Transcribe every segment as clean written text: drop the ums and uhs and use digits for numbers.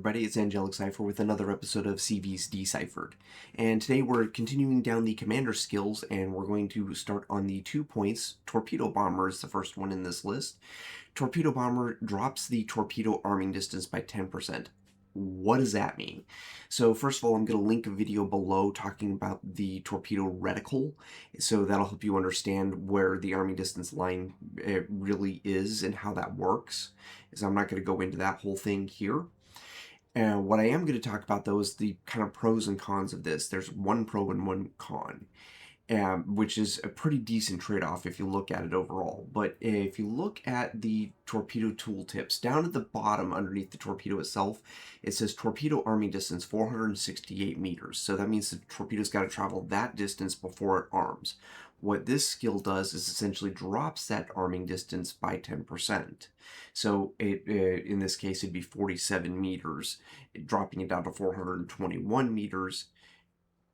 everybody, it's Angelic Cipher with another episode of CV's Deciphered. And today we're continuing down the commander skills, and we're going to start on the 2 points. Torpedo Bomber is the first one in this list. Torpedo Bomber drops the torpedo arming distance by 10%. What does that mean? So first of all, I'm going to link a video below talking about the torpedo reticle, so that'll help you understand where the arming distance line really is and how that works. So I'm not going to go into that whole thing here. And what I am going to talk about, though, is the kind of pros and cons of this. There's one pro and one con, which is a pretty decent trade-off if you look at it overall. But if you look at the torpedo tooltips, down at the bottom underneath the torpedo itself, it says torpedo arming distance 468 meters. So that means the torpedo's got to travel that distance before it arms. What this skill does is essentially drops that arming distance by 10%. So it, in this case, it'd be 47 meters, dropping it down to 421 meters.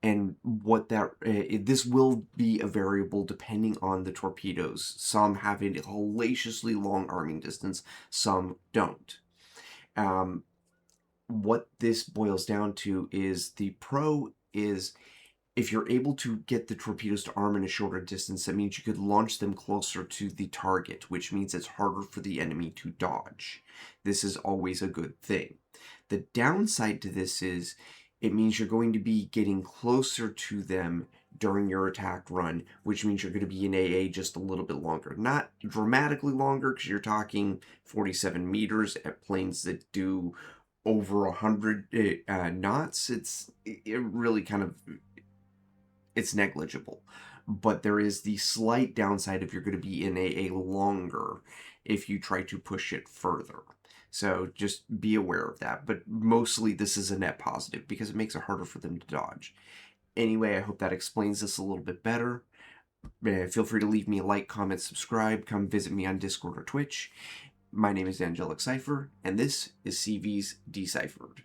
And what that this will be a variable depending on the torpedoes. Some have a hellaciously long arming distance, some don't. What this boils down to is the pro is if you're able to get the torpedoes to arm in a shorter distance, that means you could launch them closer to the target, which means it's harder for the enemy to dodge. This is always a good thing. The downside to this is it means you're going to be getting closer to them during your attack run, which means you're going to be in AA just a little bit longer. Not dramatically longer, because you're talking 47 meters at planes that do over 100 knots. It really kind of... it's negligible, but there is the slight downside if you're going to be in AA longer if you try to push it further. So just be aware of that, but mostly this is a net positive because it makes it harder for them to dodge. Anyway, I hope that explains this a little bit better. Feel free to leave me a like, comment, subscribe, come visit me on Discord or Twitch. My name is Angelic Cipher, and this is CV's Deciphered.